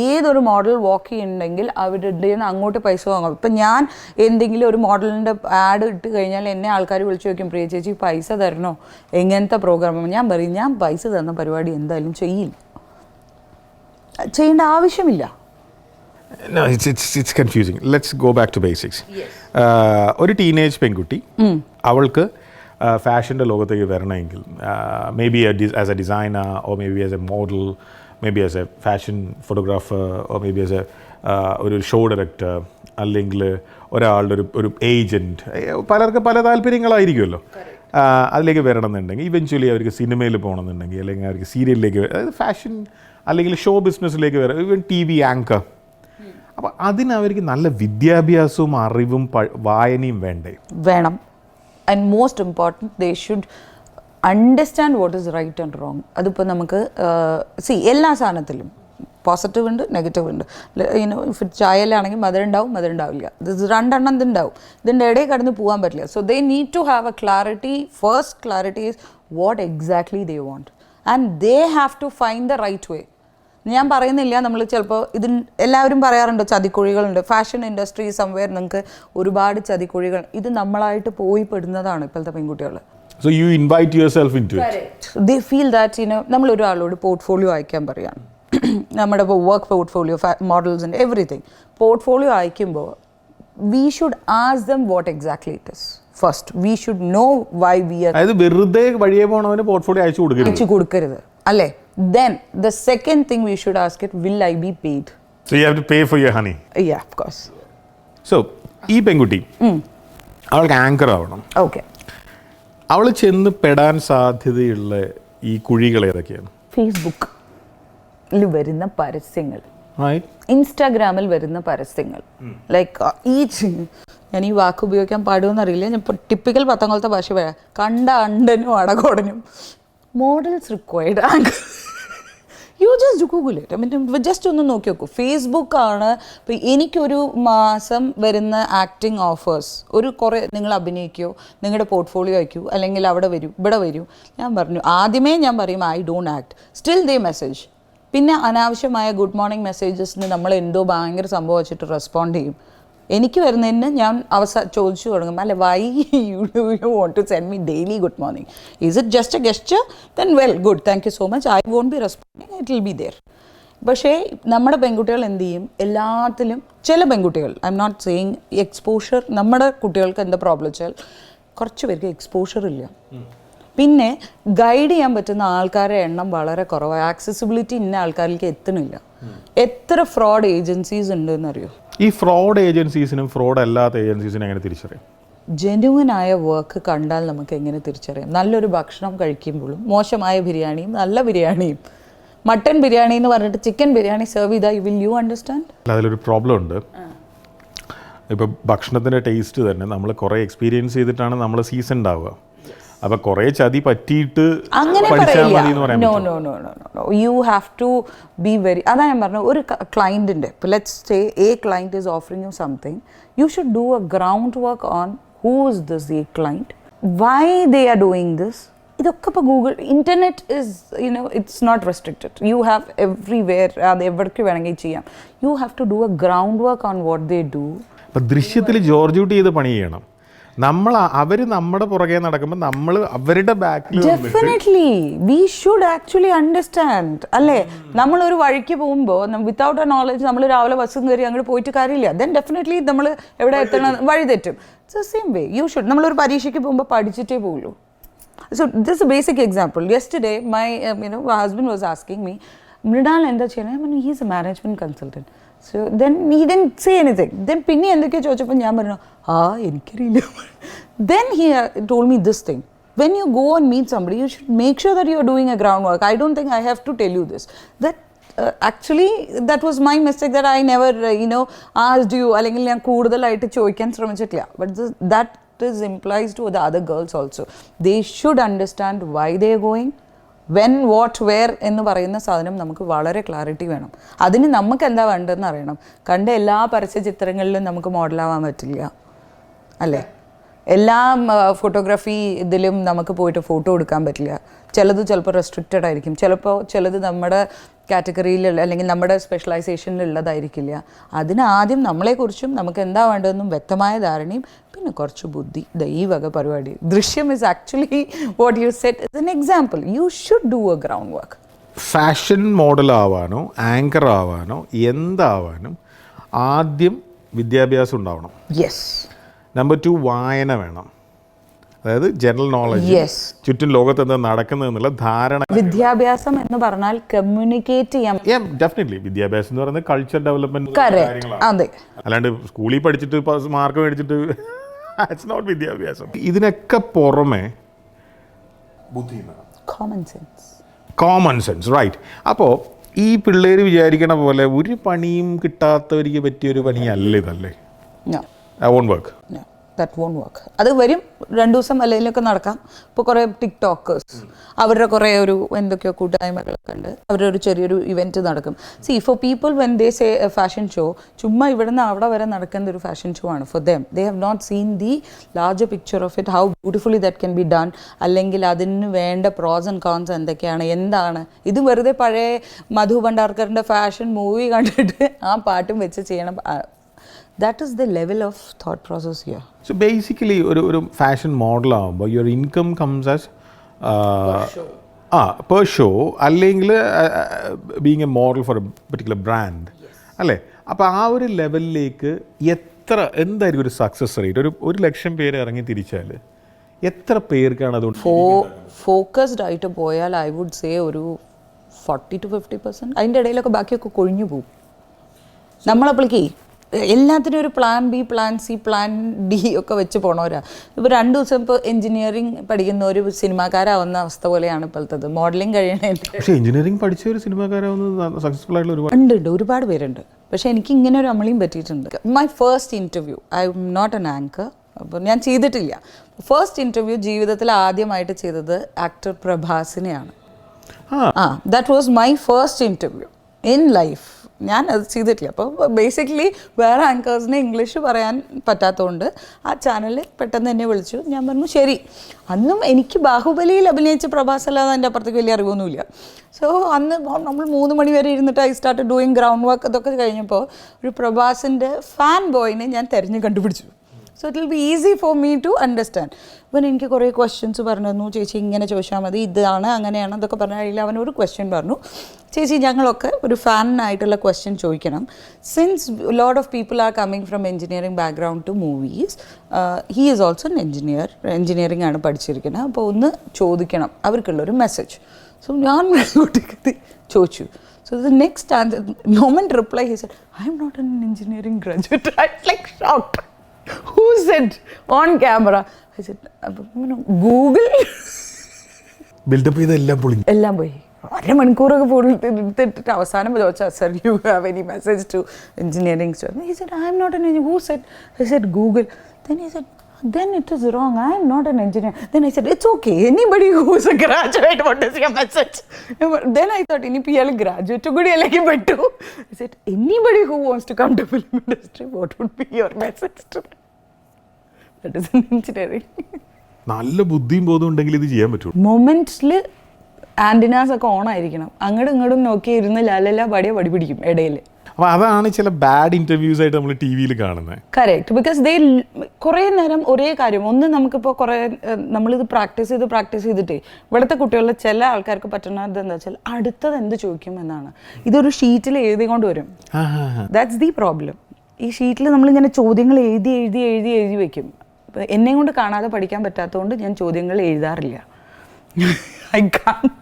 ഏതൊരു മോഡൽ വാക്ക് ചെയ്യുന്നുണ്ടെങ്കിൽ അവരുടെ നിന്ന് അങ്ങോട്ട് പൈസ വാങ്ങും. ഇപ്പം ഞാൻ എന്തെങ്കിലും ഒരു മോഡലിൻ്റെ ആഡ് ഇട്ട് കഴിഞ്ഞാൽ എന്നെ ആൾക്കാർ വിളിച്ചു ചോദിക്കും, പ്രിയ ചേച്ചി പൈസ തരണോ, എങ്ങനത്തെ പ്രോഗ്രാം? ഞാൻ പറയും ഞാൻ പൈസ തന്ന പരിപാടി എന്തായാലും ചെയ്യില്ല, ചെയ്യേണ്ട ആവശ്യമില്ല. No, it's confusing. Let's go back to basics. Yes. ഒരു ടീനേജ് പെൺകുട്ടി അവൾക്ക് ഫാഷൻ്റെ ലോകത്തേക്ക് വരണമെങ്കിൽ may be as A designer or may be as A model, may be as A fashion photographer or may be as A ഒരു show director, അല്ലെങ്കിൽ ഒരാളുടെ ഒരു agent, പലർക്ക് പല താല്പര്യങ്ങളായിരിക്കുമല്ലോ. അതിലേക്ക് വരണമെന്നുണ്ടെങ്കിൽ ഇവൻച്വലി അവർക്ക് സിനിമയിൽ പോകണമെന്നുണ്ടെങ്കിൽ അല്ലെങ്കിൽ അവർക്ക് സീരിയലിലേക്ക്, അതായത് ഫാഷൻ അല്ലെങ്കിൽ ഷോ ബിസിനസ്സിലേക്ക് വരാം, ഈവൻ ടി വി ആങ്കർ. അപ്പോൾ അതിനവർക്ക് നല്ല വിദ്യാഭ്യാസവും അറിവും വായനയും വേണം. And most important they should understand what is right and wrong. അതിപ്പോൾ നമുക്ക് എല്ലാ സാധനത്തിലും പോസിറ്റീവ് ഉണ്ട്, നെഗറ്റീവ് ഉണ്ട്. ഇഫ് ചായയിലാണെങ്കിൽ മധുരം ഉണ്ടാവും, മധുരം ഉണ്ടാവില്ല. ഇത് രണ്ടെണ്ണം ഇതുണ്ടാവും, ഇതിൻ്റെ ഇടയിൽ കടന്ന് പോകാൻ പറ്റില്ല. So they need to have a clarity. First clarity is what exactly they want and they have to find the right way. ഞാൻ പറയുന്നില്ല, നമ്മൾ ചിലപ്പോൾ എല്ലാവരും പറയാറുണ്ട് ചതിക്കുഴികളുണ്ട്. ഫാഷൻ ഇൻഡസ്ട്രി സംവെയർ നിങ്ങൾക്ക് ഒരുപാട് ചതിക്കുഴികൾ, ഇത് നമ്മളായിട്ട് പോയി പെടുന്നതാണ് ഇപ്പോഴത്തെ പെൺകുട്ടികൾ. So you invite yourself into it. They feel that നമ്മൾ ഒരാളോട് പോർട്ട്ഫോളിയോ അയക്കാൻ പറയാണ്, നമ്മുടെ ഇപ്പോൾ work portfolio, models and everything portfolio അയക്കുമ്പോൾ we should ask them what exactly it is. First we should know why we are. അതായത് വെറുതെ വഴിയെ പോണവന് പോർട്ട്ഫോളിയോ അയച്ചു കൊടുക്കരുത് അല്ലേ. Then the second thing we should ask it, will I be paid? So you have to pay for your honey. Yeah, of course. So ഈ പെൺകുട്ടി അവൾക്ക് anchor ആവണം. Okay. അവൾ ചെന്ന് പെടാൻ സാധ്യതയുള്ള ഈ കുഴികൾ ഏതൊക്കെയാണ്? ഫേസ്ബുക്കിൽ വരുന്ന പരസ്യങ്ങൾ, ഇൻസ്റ്റാഗ്രാമിൽ വരുന്ന പരസ്യങ്ങൾ, ലൈക്ക് ഞാൻ ഈ വാക്ക് ഉപയോഗിക്കാൻ പാടുമെന്നറിയില്ല, ഞാൻ ഇപ്പോൾ ടിപ്പിക്കൽ പത്തംകൊലത്തെ ഭാഷ പറയാം. കണ്ട അണ്ടനും അടകോടനും models required anchor. You just Google it. I mean just ഒന്ന് നോക്കി നോക്കൂ. ഫേസ്ബുക്കാണ് ഇപ്പോൾ എനിക്കൊരു മാസം വരുന്ന ആക്ടിങ് ഓഫേഴ്സ്, കുറേ നിങ്ങൾ അഭിനയിക്കോ, നിങ്ങളുടെ പോർട്ട്ഫോളിയോ അയക്കൂ, അല്ലെങ്കിൽ അവിടെ വരൂ, ഇവിടെ വരൂ. ഞാൻ പറഞ്ഞു, ആദ്യമേ ഞാൻ പറയും I don't act, still they message. പിന്നെ അനാവശ്യമായ ഗുഡ് മോർണിംഗ് മെസ്സേജസിന് നമ്മൾ എന്തോ ഭയങ്കര സംഭവം വെച്ചിട്ട് റെസ്പോണ്ട് ചെയ്യും. എനിക്ക് വരുന്നതിന് ഞാൻ ചോദിച്ചു തുടങ്ങും, അല്ലെ why you want to send me daily good morning, is it just a gesture? Then well good, thank you so much, I won't be responding, it will be there. പക്ഷേ നമ്മുടെ പെൺകുട്ടികൾ എന്ത് ചെയ്യും, എല്ലാത്തിലും ചില പെൺകുട്ടികൾ, I'm not saying exposure, നമ്മുടെ കുട്ടികൾക്ക് എന്താ പ്രോബ്ലം വെച്ചാൽ കുറച്ച് പേർക്ക് എക്സ്പോഷർ ഇല്ല. പിന്നെ ഗൈഡ് ചെയ്യാൻ പറ്റുന്ന ആൾക്കാരുടെ എണ്ണം വളരെ കുറവാണ്. ആക്സസിബിലിറ്റി ഇന്ന ആൾക്കാരിലേക്ക് എത്തണില്ല. എത്ര ഫ്രോഡ് ഏജൻസീസ് ഉണ്ട് എന്നറിയോ? ഈ ഫ്രോഡ് ഏജൻസീസിനും ഫ്രോഡ് അല്ലാത്ത ഏജൻസീസിനും എങ്ങനെ തിരിച്ചറിയാം? ജെന്യുവനായ വർക്ക് കണ്ടാൽ നമുക്ക് എങ്ങനെ തിരിച്ചറിയാം? നല്ലൊരു ഭക്ഷണം കഴിക്കുമ്പോഴും മോശമായ ബിരിയാണിയും നല്ല ബിരിയാണിയും, മട്ടൺ ബിരിയാണി എന്ന് പറഞ്ഞിട്ട് ചിക്കൻ ബിരിയാണി സെർവ് ചെയ്താൽ വിൽ യു അണ്ടർസ്റ്റാൻഡ്? അതിലൊരു പ്രോബ്ലം ഉണ്ട്. ഇപ്പോൾ ഭക്ഷണത്തിൻ്റെ ടേസ്റ്റ് തന്നെ നമ്മൾ കുറേ എക്സ്പീരിയൻസ് ചെയ്തിട്ടാണ് നമ്മൾ സീസൺ ഉണ്ടാവുക. അപ്പോൾ കുറേ ചതി പറ്റിയിട്ട് പഠിച്ചാൽ മതി എന്ന് പറയാൻ പറ്റുമോ? No, you have to be very, അതാ ഞാൻ പറഞ്ഞു, ഒരു ക്ലയൻറ്റിൻ്റെ, ഇപ്പോൾ let's say a client is offering you something, you should do a ground work on who is this a client, why they are doing this. ഇതൊക്കെ ഇപ്പോൾ Google, internet is it's not restricted, you have everywhere, അത് എവിടേക്ക് വേണമെങ്കിൽ ചെയ്യാം. You have to do a ground work on what they do. അപ്പോൾ ദൃശ്യത്തിൽ George out ചെയ്ത് പണി ചെയ്യണം. അവർ നമ്മുടെ പുറകെ നടക്കുമ്പോൾ നമ്മൾ അവരുടെ ബാക്കിൽ. Definitely we should actually understand, അല്ലേ? നമ്മളൊരു വഴിക്ക് പോകുമ്പോൾ വിത്തൗട്ട് എ നോളജ് നമ്മൾ രാവിലെ ബസ്സും കയറി അങ്ങോട്ട് പോയിട്ട് കാര്യമില്ല. ദെൻ ഡെഫിനറ്റ്ലി നമ്മൾ എവിടെ എത്തണം, വഴി തെറ്റും. It's the same way you should. നമ്മളൊരു പരീക്ഷയ്ക്ക് പോകുമ്പോൾ പഠിച്ചിട്ടേ പോകുള്ളൂ. So this A basic example. Yesterday my husband was asking me, Mrunal എന്താ ചെയ്യണേ? He's A management consultant. So then he didn't say anything. Then പിന്നെ എന്തൊക്കെയോ ചോദിച്ചപ്പോൾ ഞാൻ പറഞ്ഞു, എനിക്കറിയില്ല. Then he told me this thing. When you go and meet somebody, you should make sure that you are doing a groundwork. I don't think I have to tell you this. That actually that was my mistake, that I never asked you, അല്ലെങ്കിൽ ഞാൻ കൂടുതലായിട്ട് ചോദിക്കാൻ ശ്രമിച്ചിട്ടില്ല. But that is implies to the other girls also. They should understand why they are going. When what where എന്ന് പറയുന്ന സാധനം നമുക്ക് വളരെ ക്ലാരിറ്റി വേണം. അതിന് നമുക്ക് എന്താ വേണ്ടതെന്ന് അറിയണം. കണ്ട എല്ലാ പരസ്യ ചിത്രങ്ങളിലും നമുക്ക് മോഡലാവാൻ പറ്റില്ല, അല്ലേ? എല്ലാ ഫോട്ടോഗ്രാഫി ഇതിലും നമുക്ക് പോയിട്ട് ഫോട്ടോ എടുക്കാൻ പറ്റില്ല. ചിലത് ചിലപ്പോൾ റെസ്ട്രിക്റ്റഡ് ആയിരിക്കും, ചിലത് നമ്മുടെ കാറ്റഗറിയിലുള്ള അല്ലെങ്കിൽ നമ്മുടെ സ്പെഷ്യലൈസേഷനിലുള്ളതായിരിക്കില്ല. അതിനാദ്യം നമ്മളെക്കുറിച്ചും നമുക്ക് എന്താ വേണ്ടതെന്നും വ്യക്തമായ ധാരണയും പിന്നെ കുറച്ച് ബുദ്ധി. ഈ വക പരിപാടി. Drishyam is actually what you set is an example. You should do a ground work. Fashion model ആവാനോ ആങ്കർ ആവാനോ എന്താവാനും ആദ്യം വിദ്യാഭ്യാസം ഉണ്ടാവണം. യെസ്. നമ്പർ 2 വായന വേണം. അതായത് ജനറൽ നോളജ്, ചുറ്റും ലോകത്ത് എന്താ നടക്കുന്നതെന്നുള്ള ധാരണ. വിദ്യാഭ്യാസം എന്ന് പറഞ്ഞാൽ കമ്മ്യൂണിക്കേറ്റ് ചെയ്യാം. ഡെഫിനറ്റ്ലി വിദ്യാഭ്യാസം എന്ന് പറയുന്നത് കൾച്ചർ ഡെവലപ്മെന്റ് അതെ. അല്ലാണ്ട് സ്കൂളിൽ പഠിച്ചിട്ട് മാർക്ക് മേടിച്ചിട്ട് ഇറ്റ്സ് നോട്ട് വിദ്യാഭ്യാസം. ഇതിനൊക്കെ പുറമെ ബുദ്ധി, കോമൺ സെൻസ്, റൈറ്റ്. അപ്പോൾ ഈ പിള്ളേർ വിചാരിക്കണ പോലെ ഒരു പണിയും കിട്ടാത്തവർക്ക് പറ്റിയൊരു പണിയല്ല ഇതല്ലേ. That won't work. No, that won't work. അത് വരും 2 ദിവസം അല്ലെങ്കിലൊക്കെ നടക്കാം. ഇപ്പോൾ കുറേ ടിക്ടോക്കേഴ്സ് അവരുടെ കുറേ ഒരു എന്തൊക്കെയോ കൂട്ടായ്മകളൊക്കെ ഉണ്ട്. അവരുടെ ഒരു ചെറിയൊരു ഇവൻറ്റ് നടക്കും. See for people when they say a fashion show, ചുമ്മാ ഇവിടെ നിന്ന് അവിടെ വരെ നടക്കുന്ന ഒരു ഫാഷൻ ഷോ ആണ് for them. They have not seen the larger picture of it, how beautifully that can be done, അല്ലെങ്കിൽ അതിന് വേണ്ട പ്രോസ് ആൻഡ് കോൺസ് എന്തൊക്കെയാണ്, എന്താണ്. ഇത് വെറുതെ പഴയ മധു ഭണ്ഡാർക്കറിൻ്റെ ഫാഷൻ മൂവി കണ്ടിട്ട് ആ പാട്ടും വെച്ച് ചെയ്യണം. That is the level of thought process here. So basically ഒരു ഫാഷൻ മോഡൽ ആകുമ്പോൾ your income comes as per show അല്ലെങ്കിൽ being a model for a particular brand. അല്ലേ? അപ്പോൾ ആ ഒരു ലെവലിലേക്ക് എന്തായിരിക്കും ഒരു സക്സസ് റേറ്റ്? ഒരു 1,00,000 പേര് ഇറങ്ങി തിരിച്ചാൽ എത്ര പേർക്കാണ് അതുകൊണ്ട് ഫോക്കസ്ഡ് ആയിട്ട് പോയാൽ ഐ വുഡ് സേ ഒരു 40 to 50%. അതിൻ്റെ ഇടയിലൊക്കെ ബാക്കിയൊക്കെ കൊഴിഞ്ഞു പോകും. നമ്മളപ്പോഴേക്കേ എല്ലാത്തിനും ഒരു plan B, plan C, plan D ഒക്കെ വെച്ച് പോണവരാ. ഇപ്പോൾ 2 ദിവസം ഇപ്പോൾ എഞ്ചിനീയറിംഗ് പഠിക്കുന്ന ഒരു സിനിമാക്കാരാവുന്ന അവസ്ഥ പോലെയാണ് ഇപ്പോഴത്തത്. മോഡലിംഗ് കഴിയണേൻ്റെ. പക്ഷേ എഞ്ചിനീയറിംഗ് പഠിച്ച ഒരു സിനിമാക്കാരാവുന്നത് സക്സസ്ഫുൾ ആയിട്ടുള്ള ഒരുപാട് പേരുണ്ട്. പക്ഷേ എനിക്ക് ഇങ്ങനെ ഒരു അമളിയും പറ്റിയിട്ടുണ്ട്. My first interview, I'm not an anchor, അപ്പോൾ ഞാൻ ചെയ്തിട്ടില്ല. ഫസ്റ്റ് ഇൻ്റർവ്യൂ ജീവിതത്തിൽ ആദ്യമായിട്ട് ചെയ്തത് ആക്ടർ പ്രഭാസിനെയാണ്. That was my first interview in life. ഞാൻ അത് ചെയ്തിട്ടില്ല. അപ്പോൾ ബേസിക്കലി വേറെ ആങ്കേഴ്സിനെ ഇംഗ്ലീഷ് പറയാൻ പറ്റാത്തതുകൊണ്ട് ആ ചാനലിൽ പെട്ടെന്ന് എന്നെ വിളിച്ചു. ഞാൻ പറഞ്ഞു ശരി. അന്നും എനിക്ക് ബാഹുബലിയിൽ അഭിനയിച്ച പ്രഭാസ് അല്ലാതെ എൻ്റെ അപ്പുറത്തേക്ക് വലിയ അറിവൊന്നുമില്ല. സോ അന്ന് നമ്മൾ 3 മണി വരെ ഇരുന്നിട്ട് I start doing ground work. അതൊക്കെ കഴിഞ്ഞപ്പോൾ ഒരു പ്രഭാസിൻ്റെ ഫാൻ ബോയിനെ ഞാൻ കണ്ടുപിടിച്ചു. So it will be easy for me to understand. ഇവൻ എനിക്ക് കുറേ ക്വസ്റ്റ്യൻസ് പറഞ്ഞു തന്നു. ചേച്ചി ഇങ്ങനെ ചോദിച്ചാൽ മതി, ഇതാണ് അങ്ങനെയാണ് അതൊക്കെ പറഞ്ഞ കഴിയില്ല. അവനൊരു ക്വസ്റ്റ്യൻ പറഞ്ഞു, ചേച്ചി ഞങ്ങളൊക്കെ ഒരു ഫാനായിട്ടുള്ള ക്വസ്റ്റ്യൻ ചോദിക്കണം. Since lot of people are coming from engineering background to movies, he is also an engineer, engineering ആണ് പഠിച്ചിരിക്കുന്നത്. അപ്പോൾ ഒന്ന് ചോദിക്കണം അവർക്കുള്ളൊരു മെസ്സേജ്. സോ ഞാൻ കുട്ടിക്ക് ചോദിച്ചു. So the next moment reply, he said, I am not an engineering graduate. I was like shocked. Who said on camera? I said, Google. Buildup ചെയ്ത എല്ലാം പോയി. 1 മണിക്കൂറൊക്കെ പോയിട്ട് അവസാനം ചോദിച്ചാൽ sir you have any message to engineering student? He said, I am not an engineer. Who said? I said, Google. Then he said, then it is wrong. I am not an engineer. Then I said, it's okay. Anybody who is a graduate, what is your message? Then I thought, any PL graduate goodi alagi bettu. I said, anybody who wants to come to film industry, what would be your message to them? That is an engineering. നല്ല ബുദ്ധിയും ബോധം ഉണ്ടെങ്കിൽ ഇത് ചെയ്യാൻ പറ്റും. മൊമെന്റ്സിൽ antennas ഒക്കെ on ആയിരിക്കണം. അങ്ങോട്ടും ഇങ്ങോട്ടും നോക്കി ഇരുന്ന് ലാലല്ല പടി പിടിക്കും ഇടയിൽ. അപ്പോൾ അതാണ് ചില ബാഡ് ഇൻ്റർവ്യൂസ് ആയിട്ട് നമ്മൾ ടി വിയിൽ കാണുന്നത്. കറക്റ്റ്. ബിക്കോസ് ദേ കുറേ നേരം ഒരേ കാര്യം നമുക്കിപ്പോൾ കുറേ നമ്മളിത് പ്രാക്ടീസ് ചെയ്തിട്ടേ ഇവിടുത്തെ കുട്ടികളിൽ ചില ആൾക്കാർക്ക് പറ്റുന്നത് എന്താ വെച്ചാൽ അടുത്തത് എന്ത് ചോദിക്കും എന്നാണ്. ഇതൊരു ഷീറ്റിൽ എഴുതിക്കൊണ്ട് വരും. That's the problem. ഈ ഷീറ്റിൽ നമ്മളിങ്ങനെ ചോദ്യങ്ങൾ എഴുതി വെക്കും. എന്നെ കൊണ്ട് കാണാതെ പഠിക്കാൻ പറ്റാത്തതുകൊണ്ട് ഞാൻ ചോദ്യങ്ങൾ എഴുതാറില്ല. I can't.